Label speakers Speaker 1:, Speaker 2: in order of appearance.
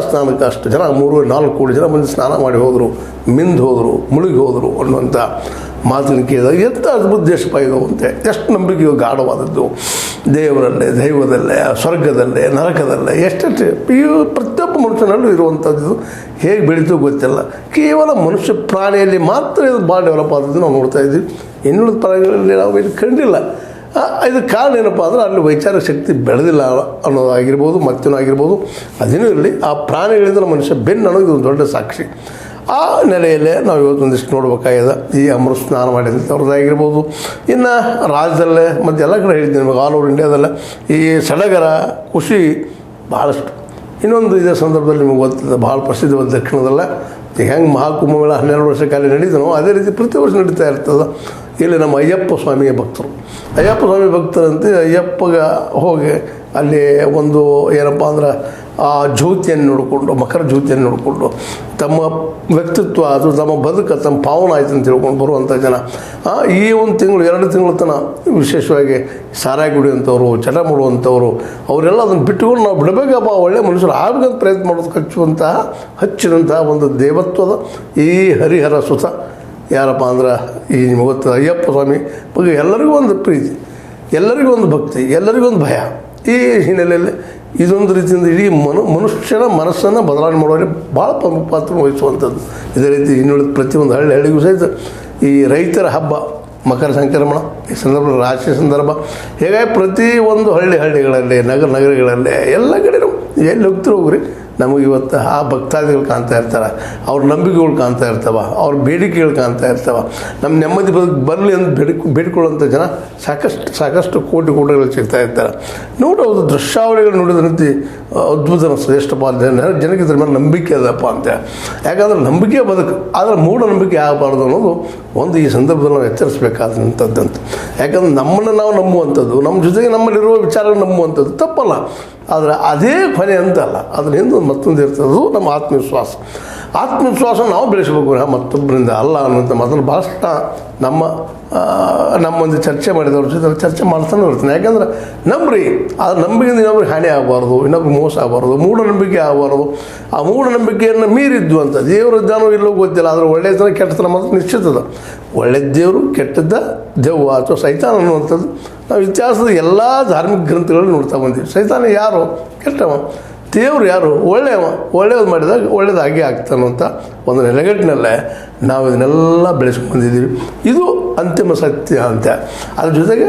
Speaker 1: ಸ್ನಾನಕ್ಕೆ ಅಷ್ಟು ಜನ 3-4 ಕೋಟಿ ಜನ ಬಂದು ಸ್ನಾನ ಮಾಡಿ ಹೋದರು, ಮಿಂದು ಹೋದರು, ಮುಳುಗಿ ಹೋದರು ಅನ್ನುವಂಥ ಮಾತನ್ನು ಕೇಳಿದಾಗ ಎಂಥ ಅದ್ಭುತ ದೇಶಪ್ಪ ಇದು ಅಂತೆ. ಎಷ್ಟು ನಂಬಿಕೆಯು ಗಾಢವಾದದ್ದು ದೇವರಲ್ಲೇ, ದೈವದಲ್ಲೇ, ಸ್ವರ್ಗದಲ್ಲೇ, ನರಕದಲ್ಲೇ, ಎಷ್ಟೆಷ್ಟು ಇವು ಪ್ರತಿಯೊಬ್ಬ ಮನುಷ್ಯನಲ್ಲೂ ಇರುವಂಥದ್ದು. ಹೇಗೆ ಬೆಳೀತು ಗೊತ್ತಿಲ್ಲ. ಕೇವಲ ಮನುಷ್ಯ ಪ್ರಾಣಿಯಲ್ಲಿ ಮಾತ್ರ ಇದು ಭಾಳ ಡೆವಲಪ್ ಆದದ್ದು ನಾವು ನೋಡ್ತಾ ಇದ್ದೀವಿ. ಇನ್ನುಳಿದ ಪ್ರಾಣಿಗಳಲ್ಲಿ ನಾವು ಇದು ಕಂಡಿಲ್ಲ. ಇದಕ್ಕೆ ಕಾರಣ ಏನಪ್ಪ ಅಂದ್ರೆ ಅಲ್ಲಿ ವೈಚಾರಿಕ ಶಕ್ತಿ ಬೆಳೆದಿಲ್ಲ ಅನ್ನೋದಾಗಿರ್ಬೋದು, ಮತ್ತೇನೋ ಆಗಿರ್ಬೋದು. ಅದೇನೂ ಇರಲಿ, ಆ ಪ್ರಾಣಿಗಳಿಂದ ಮನುಷ್ಯ ಬೆನ್ನು ಅನ್ನೋದು ಒಂದು ದೊಡ್ಡ ಸಾಕ್ಷಿ. ಆ ನೆಲೆಯಲ್ಲೇ ನಾವು ಇವತ್ತೊಂದಿಷ್ಟು ನೋಡ್ಬೇಕಾಗಿದೆ. ಈ ಅಮೃತ ಸ್ನಾನ ಮಾಡಿದಂಥವ್ರದ್ದಾಗಿರ್ಬೋದು, ಇನ್ನು ರಾಜ್ಯದಲ್ಲೇ ಮತ್ತು ಎಲ್ಲ ಕಡೆ ಹೇಳಿದ್ದೀನಿ ನಿಮಗೆ, ಆಲ್ ಓವರ್ ಇಂಡಿಯಾದಲ್ಲೇ ಈ ಸಡಗರ ಖುಷಿ ಭಾಳಷ್ಟು. ಇನ್ನೊಂದು ಇದೇ ಸಂದರ್ಭದಲ್ಲಿ ನಿಮಗೆ ಗೊತ್ತಿದೆ, ಭಾಳ ಪ್ರಸಿದ್ಧವಾದ ದಕ್ಷಿಣದಲ್ಲೇ ಈಗ ಹೆಂಗೆ ಮಹಾಕುಂಭಮೇಳ 12 ವರ್ಷ ಕಾಲ ನಡೀತನೋ ಅದೇ ರೀತಿ ಪ್ರತಿ ವರ್ಷ ನಡೀತಾ ಇರ್ತದೆ. ಇಲ್ಲಿ ನಮ್ಮ ಅಯ್ಯಪ್ಪ ಸ್ವಾಮಿಯ ಭಕ್ತರು, ಅಯ್ಯಪ್ಪ ಸ್ವಾಮಿ ಭಕ್ತರಂತೆ ಅಯ್ಯಪ್ಪಗೆ ಹೋಗಿ ಅಲ್ಲಿ ಒಂದು ಏನಪ್ಪ ಅಂದ್ರೆ ಆ ಜ್ಯೋತಿಯನ್ನು ನೋಡಿಕೊಂಡು, ಮಕರ ಜ್ಯೋತಿಯನ್ನು ನೋಡಿಕೊಂಡು ತಮ್ಮ ವ್ಯಕ್ತಿತ್ವ ಅದು ತಮ್ಮ ಬದುಕು ತಮ್ಮ ಪಾವನ ಆಯ್ತು ಅಂತ ತಿಳ್ಕೊಂಡು ಬರುವಂಥ ಜನ ಈ ಒಂದು ತಿಂಗಳು 2 ತಿಂಗಳ ತನಕ ವಿಶೇಷವಾಗಿ ಸಾರಾಯಿ ಕುಡಿಯುವಂಥವ್ರು, ಚಟ ಮಾಡುವಂಥವ್ರು, ಅವರೆಲ್ಲ ಅದನ್ನು ಬಿಟ್ಟುಕೊಂಡು ನಾವು ಬಿಡಬೇಕಪ್ಪ, ಒಳ್ಳೆ ಮನುಷ್ಯರು ಆಗಬೇಕಂತ ಪ್ರಯತ್ನ ಮಾಡೋದು ಹಚ್ಚಿದಂತಹ ಒಂದು ದೇವತ್ವದ ಈ ಹರಿಹರ ಸುತ ಯಾರಪ್ಪ ಅಂದ್ರೆ ಈ ನಿಮಗೆ ಗೊತ್ತು ಅಯ್ಯಪ್ಪ ಸ್ವಾಮಿ ಬಗ್ಗೆ ಎಲ್ಲರಿಗೂ ಒಂದು ಪ್ರೀತಿ, ಎಲ್ಲರಿಗೂ ಒಂದು ಭಕ್ತಿ, ಎಲ್ಲರಿಗೂ ಒಂದು ಭಯ. ಈ ಹಿನ್ನೆಲೆಯಲ್ಲಿ ಇದೊಂದು ರೀತಿಯಿಂದ ಇಡೀ ಮನುಷ್ಯನ ಮನಸ್ಸನ್ನು ಬದಲಾವಣೆ ಮಾಡೋರಿಗೆ ಭಾಳ ಪ್ರಮುಖ ಪಾತ್ರ ವಹಿಸುವಂಥದ್ದು. ಇದೇ ರೀತಿ ಇನ್ನುಳಿದ ಪ್ರತಿಯೊಂದು ಹಳ್ಳಿಗೂ ಸಹಿತ ಈ ರೈತರ ಹಬ್ಬ ಮಕರ ಸಂಕ್ರಮಣ ಈ ಸಂದರ್ಭದಲ್ಲಿ ರಾಶಿ ಸಂದರ್ಭ ಹೀಗಾಗಿ ಪ್ರತಿಯೊಂದು ಹಳ್ಳಿಗಳಲ್ಲಿ ನಗರಗಳಲ್ಲಿ ಎಲ್ಲ ಕಡೆಯೂ ಎಲ್ಲಿ ಹೋಗ್ತಿರೋ ಹೋಗ್ರಿ ನಮಗೆ ಇವತ್ತು ಆ ಭಕ್ತಾದಿಗಳು ಕಾಣ್ತಾ ಇರ್ತಾರೆ, ಅವ್ರ ನಂಬಿಕೆಗಳು ಕಾಣ್ತಾ ಇರ್ತವೆ, ಅವ್ರ ಬೇಡಿಕೆಗಳು ಕಾಣ್ತಾ ಇರ್ತವೆ. ನಮ್ಮ ನೆಮ್ಮದಿ ಬರಲಿ ಅಂತ ಬೇಡಿಕೊಳ್ಳುವಂಥ ಜನ ಸಾಕಷ್ಟು ಕೋಟಿಗಳು ಸಿಗ್ತಾ ಇರ್ತಾರೆ. ನೋಡೋದು ದೃಶ್ಯಾವಳಿಗಳು ನೋಡಿದ ರೀತಿ ಅದ್ಭುತ ಅನಿಸ್ತದೆ. ಎಷ್ಟಪ್ಪ ಜನಕ್ಕೆ ಇದ್ರ ಮೇಲೆ ನಂಬಿಕೆ ಅದಪ್ಪ ಅಂತ. ಯಾಕಂದ್ರೆ ನಂಬಿಕೆ ಬದುಕು, ಆದರೆ ಮೂಢನಂಬಿಕೆ ಆಗಬಾರ್ದು ಅನ್ನೋದು ಒಂದು ಈ ಸಂದರ್ಭದಲ್ಲಿ ನಾವು ಎಚ್ಚರಿಸಬೇಕಾದಂಥದ್ದಂತ. ಯಾಕಂದ್ರೆ ನಮ್ಮನ್ನು ನಾವು ನಂಬುವಂಥದ್ದು, ನಮ್ಮ ಜೊತೆಗೆ ನಮ್ಮಲ್ಲಿರುವ ವಿಚಾರಗಳು ನಂಬುವಂಥದ್ದು ತಪ್ಪಲ್ಲ, ಆದರೆ ಅದೇ ಕೊನೆ ಅಂತಲ್ಲ, ಅದ್ರ ಹಿಂದೆ ಮತ್ತೊಂದು ಇರ್ತದ್ದು ನಮ್ಮ ಆತ್ಮವಿಶ್ವಾಸ ನಾವು ಬೆಳೆಸಬೇಕು ಮತ್ತೊಬ್ಬರಿಂದ ಅಲ್ಲ ಅನ್ನುವಂಥ ಮಾತನ್ನು ಭಾಳಷ್ಟು ನಮ್ಮೊಂದು ಚರ್ಚೆ ಮಾಡಿದವ್ರ ಜೊತೆ ಚರ್ಚೆ ಮಾಡ್ತಾನೆ ಇರ್ತೀನಿ. ಯಾಕಂದ್ರೆ ನಂಬ್ರಿ, ಅದು ನಂಬಿಕೆಯಿಂದ ಇನ್ನೊಬ್ರಿಗೆ ಹಾನಿ ಆಗಬಾರ್ದು, ಇನ್ನೊಬ್ರಿಗೆ ಮೋಸ ಆಗಬಾರ್ದು, ಮೂಢನಂಬಿಕೆ ಆಗಬಾರ್ದು. ಆ ಮೂಢನಂಬಿಕೆಯನ್ನು ಮೀರಿದ್ದು ಅಂತ ದೇವರ ಜ್ಞಾನ ಇಲ್ಲೋ ಗೊತ್ತಿಲ್ಲ, ಆದರೆ ಒಳ್ಳೆಯತನ ಕೆಟ್ಟತನ ಮಾತ್ರ ನಿಶ್ಚಿತದ. ಒಳ್ಳೆಯ ದೇವರು ಕೆಟ್ಟದ್ದ ದೆವ್ವ ಅಥವಾ ಸೈತಾನ ಅನ್ನುವಂಥದ್ದು ನಾವು ಇತಿಹಾಸದ ಎಲ್ಲ ಧಾರ್ಮಿಕ ಗ್ರಂಥಗಳಲ್ಲಿ ನೋಡ್ತಾ ಬಂದೀವಿ. ಸೈತಾನ ಯಾರು? ಕೆಟ್ಟವ. ದೇವರು ಯಾರು? ಒಳ್ಳೆಯದು ಮಾಡಿದಾಗ ಒಳ್ಳೆಯದಾಗಿ ಆಗ್ತಾನಂತ ಒಂದು ನೆಲೆಗಟ್ಟಿನಲ್ಲೇ ನಾವು ಇದನ್ನೆಲ್ಲ ಬೆಳೆಸ್ಕೊಂಡು ಬಂದಿದ್ದೀವಿ. ಇದು ಅಂತಿಮ ಸತ್ಯ ಅಂತ. ಅದ್ರ ಜೊತೆಗೆ